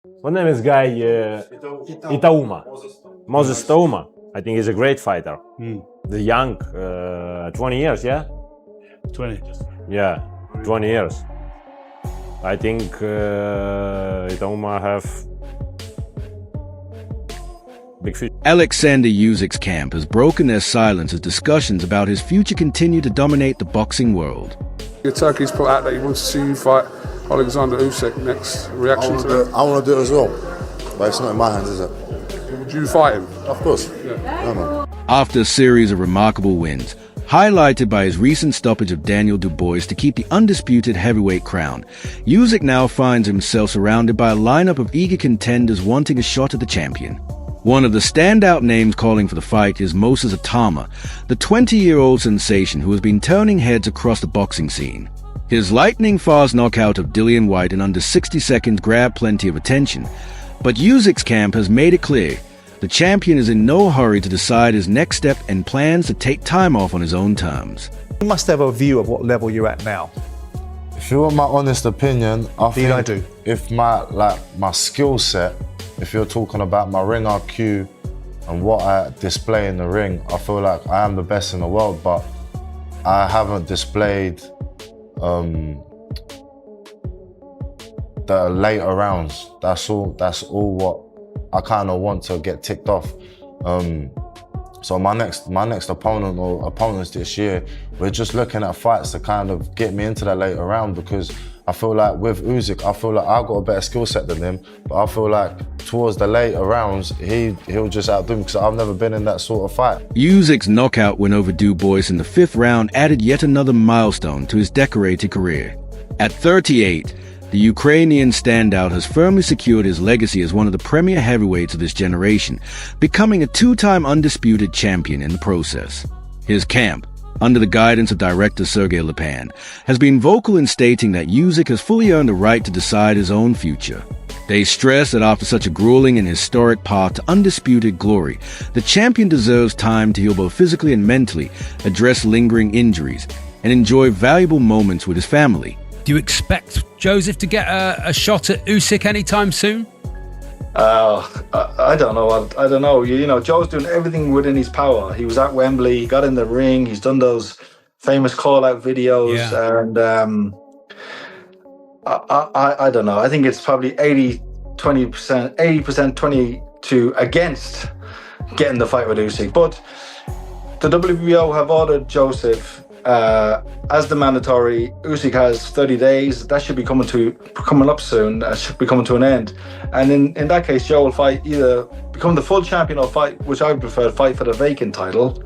What name is guy? Itauma. Moses Itauma. I think he's a great fighter. The young, 20 years, yeah? 20. Yeah, 20 years. I think Itauma have big future. Oleksandr Usyk's camp has broken their silence as discussions about his future continue to dominate the boxing world. Turkey's put out that he wants to see you fight Oleksandr Usyk next. Reaction to that? I want to do it as well, but it's not in my hands, is it? Would you fight him? Of course. Yeah, man. After a series of remarkable wins, highlighted by his recent stoppage of Daniel Dubois to keep the undisputed heavyweight crown, Usyk now finds himself surrounded by a lineup of eager contenders wanting a shot at the champion. One of the standout names calling for the fight is Moses Itauma, the 20-year-old sensation who has been turning heads across the boxing scene. His lightning-fast knockout of Dillian Whyte in under 60 seconds grabbed plenty of attention, but Usyk's camp has made it clear the champion is in no hurry to decide his next step and plans to take time off on his own terms. You must have a view of what level you're at now. If you want my honest opinion, I think I do. If my skill set, if you're talking about my ring IQ and what I display in the ring, I feel like I am the best in the world, but I haven't displayed the later rounds. That's all what I kind of want to get ticked off. So my next opponent or opponents this year, we're just looking at fights to kind of get me into that later round, because I feel like with Usyk, I feel like I've got a better skill set than him, but I feel like towards the later rounds, he'll just outdo me, because I've never been in that sort of fight. Usyk's knockout win over Dubois in the 5th round added yet another milestone to his decorated career. At 38, the Ukrainian standout has firmly secured his legacy as one of the premier heavyweights of this generation, becoming a 2-time undisputed champion in the process. His camp, under the guidance of director Sergei Lepan, has been vocal in stating that Usyk has fully earned the right to decide his own future. They stress that after such a grueling and historic path to undisputed glory, the champion deserves time to heal both physically and mentally, address lingering injuries, and enjoy valuable moments with his family. Do you expect Joseph to get a shot at Usyk anytime soon? I don't know. I don't know. You know, Joe's doing everything within his power. He was at Wembley, got in the ring, he's done those famous call-out videos, and I don't know. I think it's probably 80% 20% against getting the fight with Usyk. But the WBO have ordered Joseph as the mandatory. Usyk has 30 days. That should be coming up soon. That should be coming to an end. And in that case, Joe will fight, either become the full champion or fight, which I would prefer, fight for the vacant title.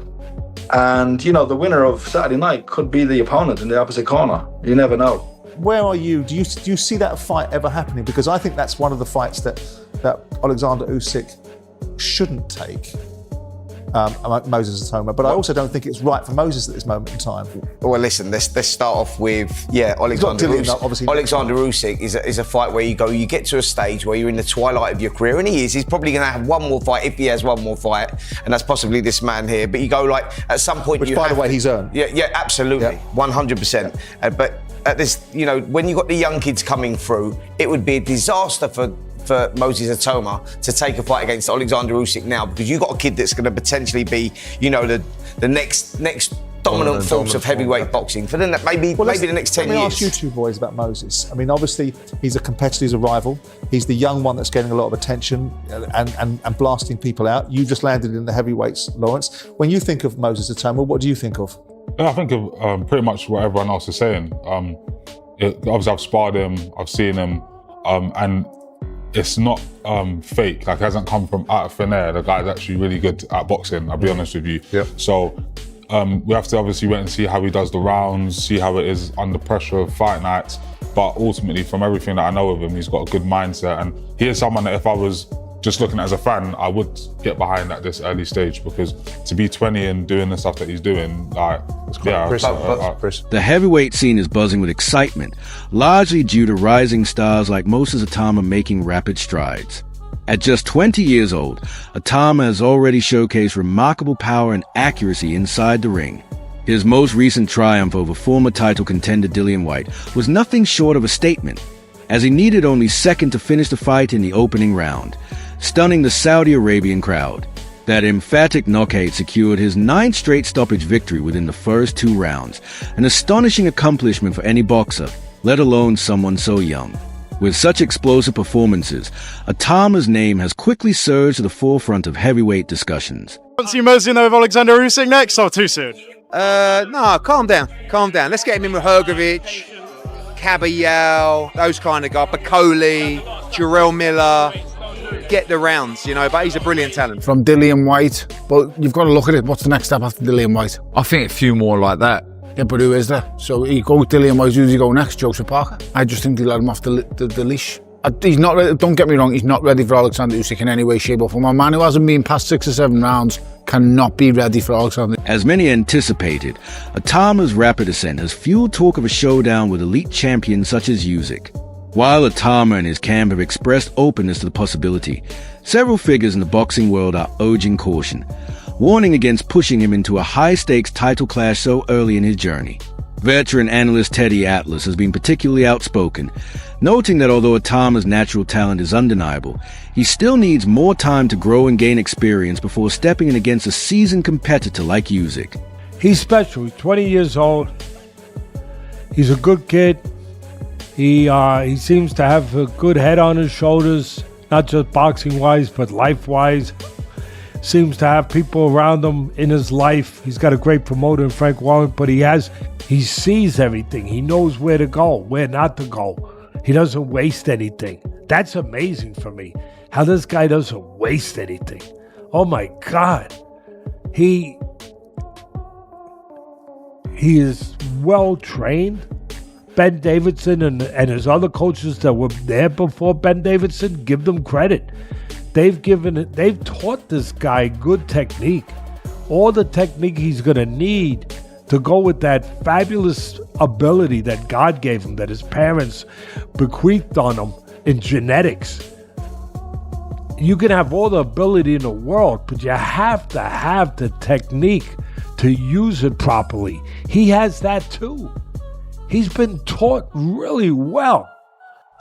And, you know, the winner of Saturday night could be the opponent in the opposite corner. You never know. Where are you? Do you see that fight ever happening? Because I think that's one of the fights that Oleksandr Usyk shouldn't take. Moses Itauma, but I also don't think it's right for Moses at this moment in time. Well, listen, let's start off with, Oleksandr Usyk is a fight where you get to a stage where you're in the twilight of your career, and he's probably going to have one more fight, if he has one more fight, and that's possibly this man here. But you go, like, at some point, which, by the way, he's earned. Yeah, absolutely, 100%. But at this, you know, when you got the young kids coming through, it would be a disaster for Moses Itauma to take a fight against Oleksandr Usyk now, because you've got a kid that's going to potentially be, you know, the next dominant force of heavyweight boxing for maybe the next 10 years. Let me ask you two boys about Moses. I mean, obviously, he's a competitor, he's a rival. He's the young one that's getting a lot of attention and blasting people out. You just landed in the heavyweights, Lawrence. When you think of Moses Itauma, what do you think of? Yeah, I think of pretty much what everyone else is saying. Obviously, I've sparred him, I've seen him, and it's not fake. Like, it hasn't come from out of thin air. The guy's actually really good at boxing, I'll be honest with you. Yep. So we have to obviously wait and see how he does the rounds, see how it is under pressure of fight nights. But ultimately, from everything that I know of him, he's got a good mindset. And he is someone that if I was just looking as a fan, I would get behind at this early stage, because to be 20 and doing the stuff that he's doing, like, the heavyweight scene is buzzing with excitement, largely due to rising stars like Moses Itauma making rapid strides. At just 20 years old, Itauma has already showcased remarkable power and accuracy inside the ring. His most recent triumph over former title contender Dillian Whyte was nothing short of a statement. as he needed only second to finish the fight in the opening round, stunning the Saudi Arabian crowd. That emphatic knockout secured his 9th straight stoppage victory within the first 2 rounds, an astonishing accomplishment for any boxer, let alone someone so young. With such explosive performances, Itauma's name has quickly surged to the forefront of heavyweight discussions. See Moses with Oleksandr Usyk next, or too soon? No, calm down. Let's get him in with Hrgovic, Caballel, those kind of guys, Bacoli, Jarrell Miller. Get the rounds, but he's a brilliant talent. From Dillian White, but you've got to look at it. What's the next step after Dillian White? I think a few more like that. Yeah, but who is there? So he goes Dillian White, who does he go next? Joseph Parker? I just think they let him off the leash. He's not ready, don't get me wrong, he's not ready for Oleksandr Usyk in any way, shape or form. A man who hasn't been past 6 or 7 rounds cannot be ready for Oleksandr. As many anticipated, Itauma's rapid ascent has fueled talk of a showdown with elite champions such as Usyk. While Itauma and his camp have expressed openness to the possibility, several figures in the boxing world are urging caution, warning against pushing him into a high-stakes title clash so early in his journey. Veteran analyst Teddy Atlas has been particularly outspoken, noting that although Itauma's natural talent is undeniable, he still needs more time to grow and gain experience before stepping in against a seasoned competitor like Usyk. He's special. He's 20 years old. He's a good kid. He seems to have a good head on his shoulders, not just boxing-wise, but life-wise. Seems to have people around him in his life. He's got a great promoter in Frank Warren, but he sees everything. He knows where to go, where not to go. He doesn't waste anything. That's amazing for me, how this guy doesn't waste anything. Oh my God. He is well-trained. Ben Davidson and his other coaches that were there before Ben Davidson, give them credit. They've taught this guy good technique. All the technique he's going to need to go with that fabulous ability that God gave him, that his parents bequeathed on him in genetics. You can have all the ability in the world, but you have to have the technique to use it properly. He has that too. He's been taught really well.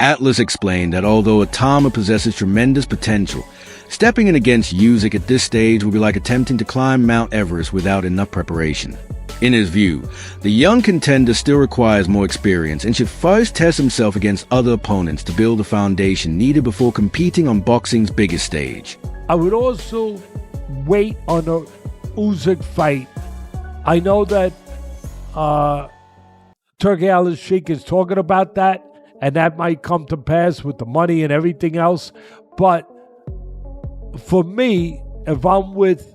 Atlas explained that although Itauma possesses tremendous potential, stepping in against Usyk at this stage would be like attempting to climb Mount Everest without enough preparation. In his view, the young contender still requires more experience and should first test himself against other opponents to build the foundation needed before competing on boxing's biggest stage. I would also wait on a Usyk fight. I know that Turki Alalshikh is talking about that, and that might come to pass with the money and everything else. But for me, if I'm with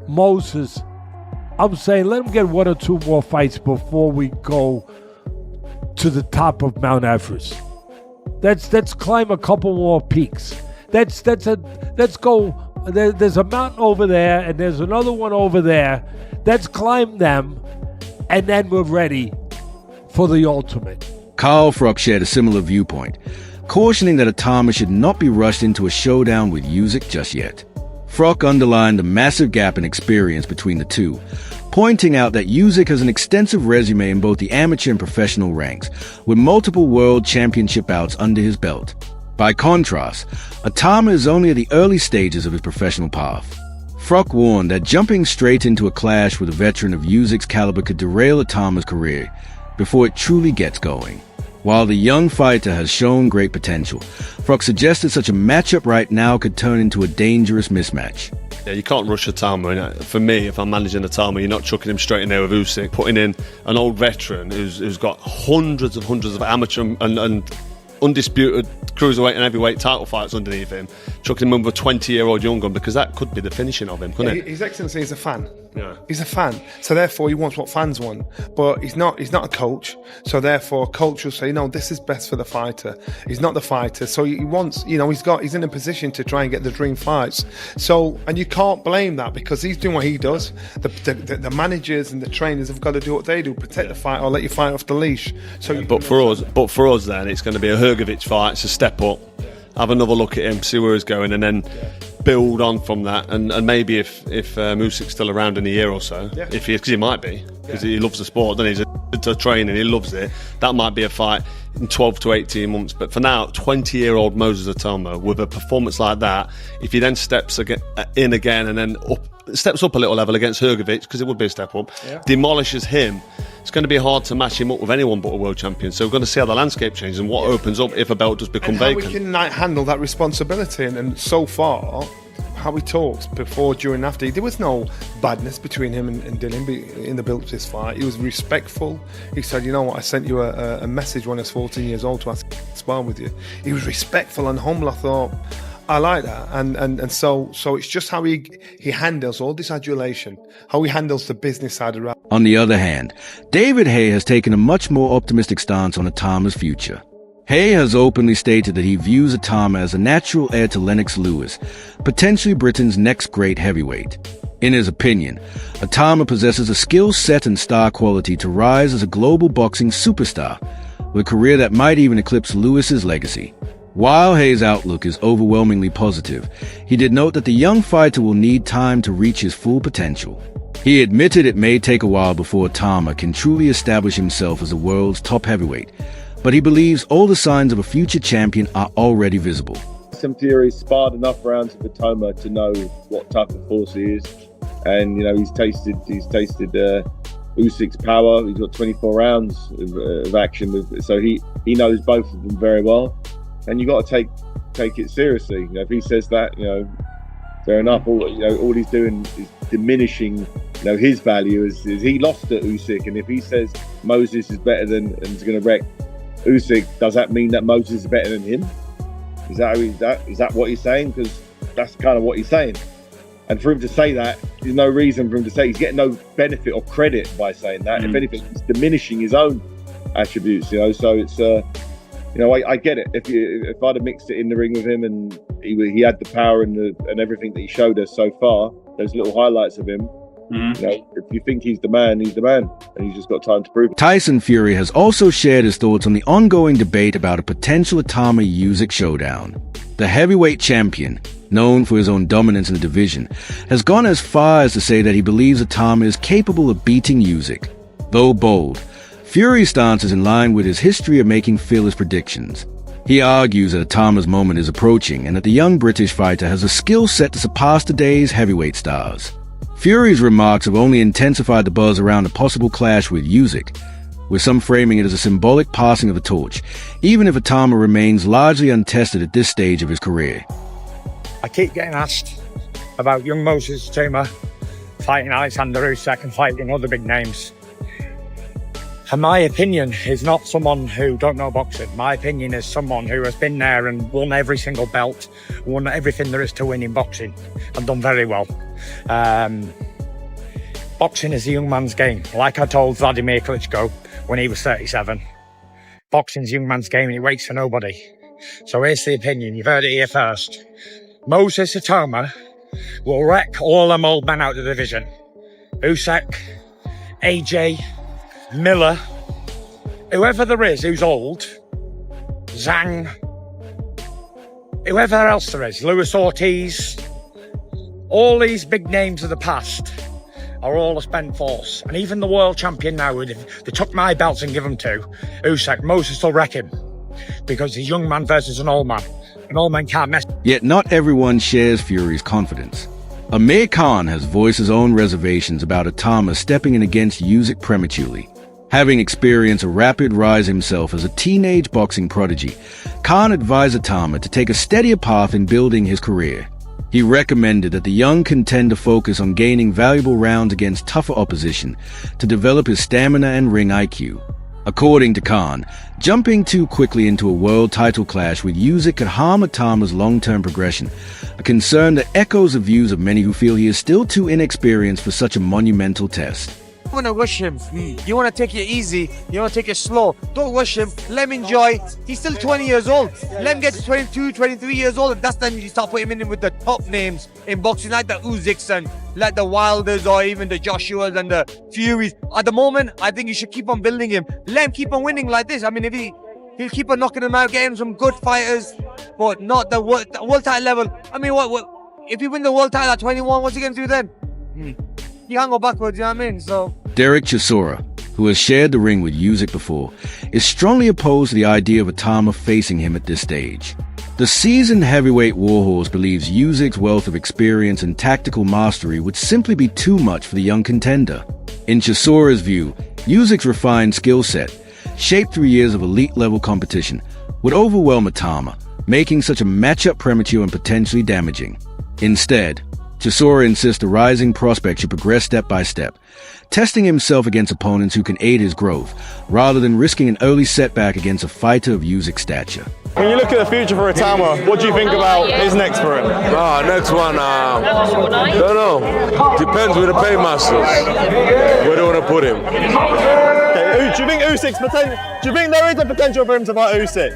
Moses, I'm saying let him get 1 or 2 more fights before we go to the top of Mount Everest. Let's climb a couple more peaks. Let's go. There's a mountain over there, and there's another one over there. Let's climb them, and then we're ready for the ultimate. Carl Froch shared a similar viewpoint, cautioning that Itauma should not be rushed into a showdown with Usyk just yet. Froch underlined the massive gap in experience between the two, pointing out that Usyk has an extensive resume in both the amateur and professional ranks, with multiple world championship bouts under his belt. By contrast, Itauma is only at the early stages of his professional path. Froch warned that jumping straight into a clash with a veteran of Usyk's caliber could derail Itauma's career before it truly gets going. While the young fighter has shown great potential, Froch suggested such a matchup right now could turn into a dangerous mismatch. Yeah, you can't rush Itauma. For me, if I'm managing Itauma, you're not chucking him straight in there with Usyk, putting in an old veteran who's got hundreds of amateur and undisputed cruiserweight and heavyweight title fights underneath him, chucking him with a 20-year-old young gun, because that could be the finishing of him, couldn't it? His Excellency is a fan. Yeah. He's a fan, so therefore he wants what fans want. But he's not a coach, so therefore a coach will say, no, this is best for the fighter. He's not the fighter, so he wants, he's in a position to try and get the dream fights. So, and you can't blame that, because he's doing what he does. The managers and the trainers have got to do what they do, protect the fight or let you fight off the leash. So, yeah, but for us, then it's going to be a Hrgovic fight. It's a step up. Have another look at him, see where he's going, and then build on from that, and maybe if Usyk's still around in a year or so, if he is, because he might be, because he loves the sport, then he's a training, he loves it. That might be a fight in 12 to 18 months. But for now, 20-year-old Moses Itauma with a performance like that, if he then steps in again and then steps up a little level against Hrgovic, because it would be a step up, demolishes him, it's going to be hard to match him up with anyone but a world champion. So we're going to see how the landscape changes and what opens up if a belt does become vacant. How we can handle that responsibility, and so far, how he talked before, during, after, there was no badness between him and Dylan in the build to this fight. He was respectful. He said, you know what, I sent you a message when I was 14 years old to ask to spar with you. He was respectful and humble. I thought, I like that, and so it's just how he handles all this adulation, how he handles the business side of it. On the other hand, David Haye has taken a much more optimistic stance on Itauma's future. Haye has openly stated that he views Itauma as a natural heir to Lennox Lewis, potentially Britain's next great heavyweight. In his opinion, Itauma possesses a skill set and star quality to rise as a global boxing superstar, with a career that might even eclipse Lewis's legacy. While Haye's outlook is overwhelmingly positive, he did note that the young fighter will need time to reach his full potential. He admitted it may take a while before Itauma can truly establish himself as the world's top heavyweight, but he believes all the signs of a future champion are already visible. Tyson Fury sparred enough rounds with Itauma to know what type of force he is, and you know he's tasted Usyk's power. He's got 24 rounds of action, so he knows both of them very well. And you got to take it seriously. You know, if he says that, you know, fair enough. All he's doing is diminishing, you know, his value. Is he lost to Usyk, and if he says Moses is better than and is going to wreck Usyk, does that mean that Moses is better than him? Is that what he's saying? Because that's kind of what he's saying. And for him to say that, there's no reason for him to say he's getting no benefit or credit by saying that. If anything, he's diminishing his own attributes. You know, so it's. You know, I get it. If I'd have mixed it in the ring with him and he had the power and everything that he showed us so far, those little highlights of him, you know, if you think he's the man, and he's just got time to prove it. Tyson Fury has also shared his thoughts on the ongoing debate about a potential Itauma-Usyk showdown. The heavyweight champion, known for his own dominance in the division, has gone as far as to say that he believes Itauma is capable of beating Usyk. Though bold, Fury's stance is in line with his history of making fearless predictions. He argues that Itauma's moment is approaching and that the young British fighter has a skill set to surpass today's heavyweight stars. Fury's remarks have only intensified the buzz around a possible clash with Usyk, with some framing it as a symbolic passing of the torch, even if Itauma remains largely untested at this stage of his career. I keep getting asked about young Moses Itauma fighting Oleksandr Usyk and fighting other big names. And my opinion is not someone who don't know boxing. My opinion is someone who has been there and won every single belt, won everything there is to win in boxing, and done very well. Boxing is a young man's game. Like I told Vladimir Klitschko when he was 37, boxing's a young man's game and he waits for nobody. So here's the opinion, you've heard it here first. Moses Itauma will wreck all them old men out of the division. Usyk, AJ, Miller, whoever there is who's old, Zhang, whoever else there is, Luis Ortiz, all these big names of the past are all a spent force. And even the world champion now, if they took my belts and give them to Usyk, Moses will wreck him. Because he's a young man versus an old man. An old man can't mess. Yet not everyone shares Fury's confidence. Amir Khan has voiced his own reservations about Itauma stepping in against Usyk prematurely. Having experienced a rapid rise himself as a teenage boxing prodigy, Khan advised Itauma to take a steadier path in building his career. He recommended that the young contender focus on gaining valuable rounds against tougher opposition to develop his stamina and ring IQ. According to Khan, jumping too quickly into a world title clash with Usyk could harm Itauma's long-term progression, a concern that echoes the views of many who feel he is still too inexperienced for such a monumental test. You want to rush him. You want to take it easy. You want to take it slow. Don't rush him. Let him enjoy. He's still 20 years old. Let him get to 22, 23 years old. And that's then you start putting him in with the top names in boxing, like the Usyks and like the Wilders or even the Joshuas and the Furies. At the moment, I think you should keep on building him. Let him keep on winning like this. I mean, if he'll keep on knocking him out, getting some good fighters, but not the world title level. I mean, what if he win the world title at 21, what's he going to do then? He can't go backwards, you know what I mean? So Derek Chisora, who has shared the ring with Usyk before, is strongly opposed to the idea of Itauma facing him at this stage. The seasoned heavyweight warhorse believes Usyk's wealth of experience and tactical mastery would simply be too much for the young contender. In Chisora's view, Usyk's refined skill set, shaped through years of elite-level competition, would overwhelm Itauma, making such a matchup premature and potentially damaging. Instead, Chisora insists the rising prospect should progress step by step, testing himself against opponents who can aid his growth, rather than risking an early setback against a fighter of Usyk's stature. When you look at the future for Itauma, what do you think about his next sprint? Next one, don't know. Depends with the paymasters. Where do you want to put him? Okay, do you think Usyk's potential? Do you think there is a potential for him to fight Usyk?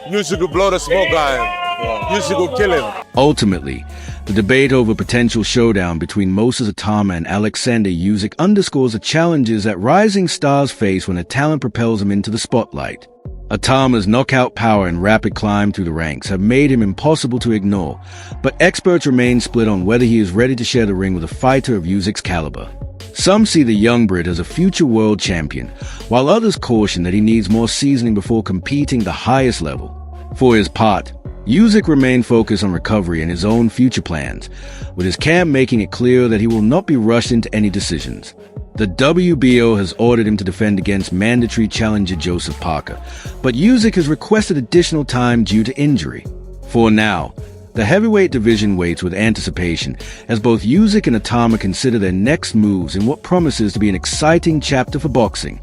Usyk will blow the smoke at him. Usyk will kill him. Ultimately, the debate over potential showdown between Moses Itauma and Oleksandr Usyk underscores the challenges that rising stars face when a talent propels them into the spotlight. Itauma's knockout power and rapid climb through the ranks have made him impossible to ignore, but experts remain split on whether he is ready to share the ring with a fighter of Usyk's caliber. Some see the young Brit as a future world champion, while others caution that he needs more seasoning before competing the highest level. For his part, Usyk remained focused on recovery and his own future plans, with his camp making it clear that he will not be rushed into any decisions. The WBO has ordered him to defend against mandatory challenger Joseph Parker, but Usyk has requested additional time due to injury. For now, the heavyweight division waits with anticipation as both Usyk and Itauma consider their next moves in what promises to be an exciting chapter for boxing.